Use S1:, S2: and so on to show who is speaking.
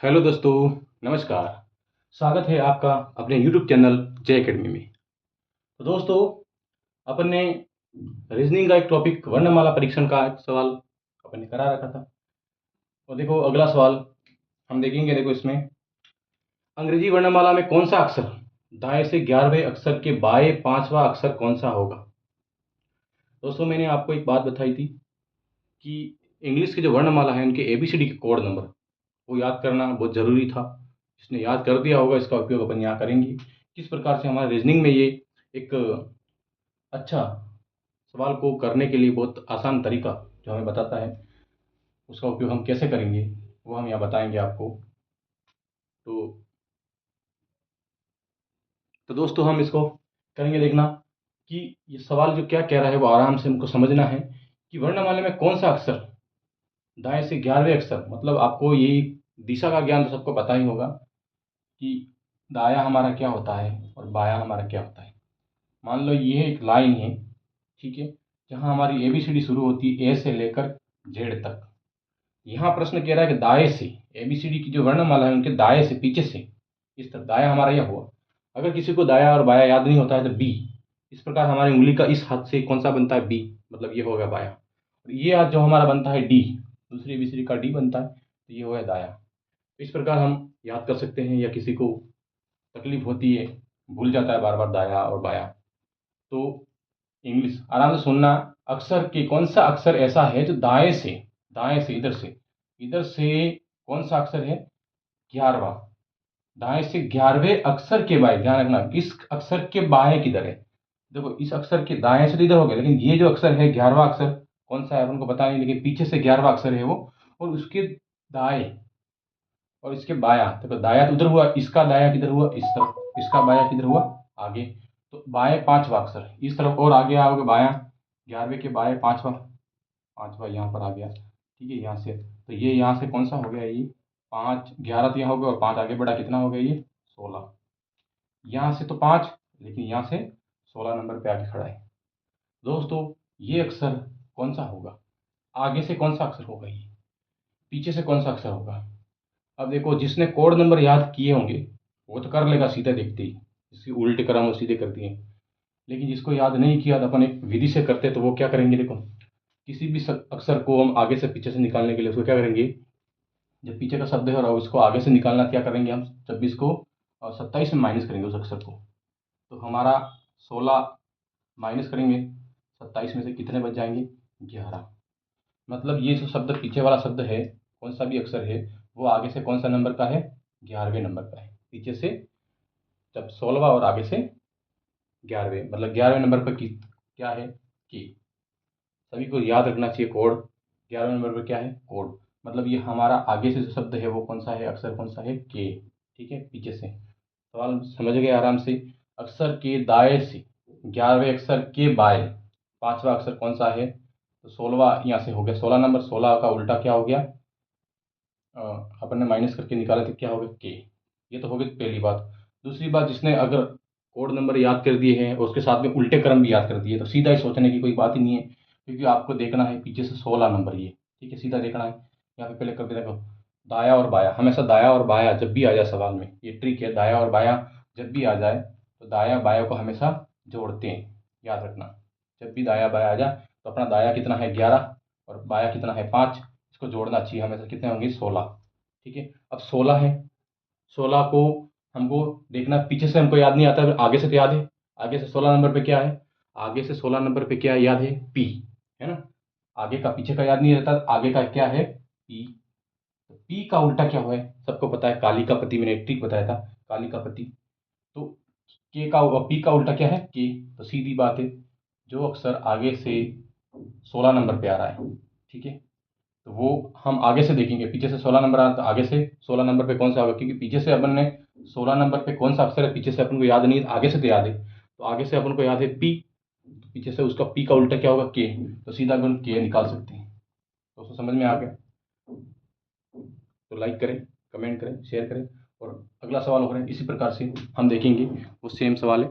S1: Hello दोस्तों, नमस्कार। स्वागत है आपका अपने यूट्यूब चैनल जय अकेडमी में। तो दोस्तों, अपन ने रीजनिंग का एक टॉपिक वर्णमाला परीक्षण का एक सवाल अपन ने करा रखा था। और देखो अगला सवाल हम देखेंगे। देखो इसमें अंग्रेजी वर्णमाला में कौन सा अक्षर दाएं से 11वें अक्षर के बाएं 5वां अक्षर कौन सा होगा। दोस्तों, मैंने आपको एक बात बताई थी कि इंग्लिश की जो वर्णमाला है उनके एबीसीडी के कोड नंबर वो याद करना बहुत ज़रूरी था। जिसने याद कर दिया होगा इसका उपयोग अपन यहाँ करेंगे। किस प्रकार से हमारे रीजनिंग में ये एक अच्छा सवाल को करने के लिए बहुत आसान तरीका जो हमें बताता है उसका उपयोग हम कैसे करेंगे वो हम यहाँ बताएंगे आपको। तो दोस्तों, हम इसको करेंगे देखना कि ये सवाल जो क्या कह रहा है वो आराम से हमको समझना है कि वर्णमाला में कौन सा अक्षर दाएं से 11वें अक्षर, मतलब आपको ये दिशा का ज्ञान तो सबको पता ही होगा कि दाया हमारा क्या होता है और बाया हमारा क्या होता है। मान लो ये एक लाइन है, ठीक है, जहाँ हमारी एबीसीडी शुरू होती है ए से लेकर जेड तक। यहाँ प्रश्न कह रहा है कि दाएं से एबीसीडी की जो वर्णमाला है उनके दाएं से पीछे से इस तरफ दाया हमारा यह हुआ। अगर किसी को दाया और बाया याद नहीं होता है तो बी, इस प्रकार हमारी उंगली का इस हाथ से कौन सा बनता है, बी, मतलब ये हो गया बाया। और ये हाथ जो हमारा बनता है डी, दूसरी एबीसीडी का डी बनता है, तो ये हो गया दाया। इस प्रकार हम याद कर सकते हैं, या किसी को तकलीफ होती है, भूल जाता है बार बार दाया और बाया, तो इंग्लिश आराम से सुनना। अक्षर के कौन सा अक्षर ऐसा है जो दाएं से इधर से कौन सा अक्षर है, 11वां, दाएं से 11वें अक्षर के बाएं, ध्यान रखना इस अक्षर के बाएं किधर है। देखो इस अक्षर के दाएं से तो इधर हो गया, लेकिन ये जो अक्षर है 11वां अक्षर कौन सा है अपन को पता नहीं, लेकिन पीछे से 11वां अक्षर है वो, और उसके दाएं और इसके बाया। देखो दाया तो उधर हुआ, इसका दाया किधर हुआ, इस तरफ, इसका बाया किधर हुआ, आगे। तो बाएं 5वां अक्षर इस तरफ और आगे आओगे बाया, 11वें के बाएं 5वां, 5वां यहाँ पर आ गया, ठीक है, यहाँ से। तो ये यहाँ से कौन सा हो गया, ये 5, 11 तो यहाँ हो गया और 5 आगे बढ़ा, कितना हो गया ये 16। यहाँ से तो 5, लेकिन यहाँ से 16 नंबर पे आके खड़ा है। दोस्तों, ये अक्षर कौन सा होगा, आगे से कौन सा अक्षर होगा, ये पीछे से कौन सा अक्षर होगा। अब देखो जिसने कोड नंबर याद किए होंगे वो तो कर लेगा सीधा देखते ही, इसके उल्टे क्रम वो सीधे कर दिए। लेकिन जिसको याद नहीं किया तो अपन एक विधि से करते, तो वो क्या करेंगे, देखो किसी भी अक्षर को हम आगे से पीछे से निकालने के लिए उसको क्या करेंगे, जब पीछे का शब्द है और उसको आगे से निकालना, क्या करेंगे हम 26 को और 27 में माइनस करेंगे उस अक्षर को। तो हमारा 16 माइनस करेंगे 27 में से, कितने बच जाएंगे, 11। मतलब ये जो शब्द पीछे वाला शब्द है, कौन सा भी अक्षर है, वो आगे से कौन सा नंबर का है, 11वें नंबर का है। पीछे से जब 16वां और आगे से 11वें, मतलब 11वें नंबर पर की क्या है, की। सभी को याद रखना चाहिए कोड। 11वें नंबर पर क्या है, कोड, मतलब ये हमारा आगे से जो शब्द है वो कौन सा है, अक्षर कौन सा है, के, ठीक है, पीछे से। सवाल समझ गए आराम से। अक्षर के दाएं से 11वें अक्षर के बाएं 5वां अक्षर कौन सा है, तो 16वां यहाँ से हो गया 16 नंबर, 16 का उल्टा क्या हो गया, अपन ने माइनस करके निकाला तो क्या हो गया, के। ये तो हो गई पहली बात। दूसरी बात, जिसने अगर कोड नंबर याद कर दिए हैं और उसके साथ में उल्टे क्रम भी याद कर दिए तो सीधा ही सोचने की कोई बात ही नहीं है, क्योंकि आपको देखना है पीछे से 16 नंबर, ये ठीक है, सीधा देखना है। यहाँ पे पहले कर देना, देखो दाया और बाया, हमेशा दाया और बाया जब भी आ जाए सवाल में, ये ट्रिक है, दाया और बाया जब भी आ जाए तो दाया बाया को हमेशा जोड़ते हैं, याद रखना। जब भी दाया बाया आ जाए तो अपना दाया कितना है 11 और बाया कितना है 5, इसको जोड़ना चाहिए हमेशा, कितने होंगे 16, ठीक है। अब 16 है, 16 को हमको देखना, पीछे से हमको याद नहीं आता, आगे से तो याद है। आगे से 16 नंबर पे क्या है, आगे से 16 नंबर पे क्या याद है, पी, है ना। आगे का पीछे का याद नहीं रहता, आगे का क्या है, पी। तो पी का उल्टा क्या हुआ है, सबको पता है, काली का पति, मैंने ट्रिक बताया था, काली का पति। तो के का पी का उल्टा क्या है, के। तो सीधी बात है, जो अक्षर आगे से 16 नंबर पे आ रहा है, ठीक है, तो वो हम आगे से देखेंगे। पीछे से 16 नंबर आया तो आगे से 16 नंबर पे कौन सा होगा, क्योंकि पीछे से अपन ने 16 नंबर पे कौन सा अक्षर है, पीछे से अपन को याद नहीं है, आगे से तो याद है। तो आगे से अपन को याद है पी, तो पीछे से उसका पी का उल्टा क्या होगा, के। तो सीधा अपन के निकाल सकते हैं। तो उसको समझ में आ गया। तो लाइक करें, कमेंट करें, शेयर करें। और अगला सवाल हो रहा है इसी प्रकार से हम देखेंगे, वो सेम सवाल है।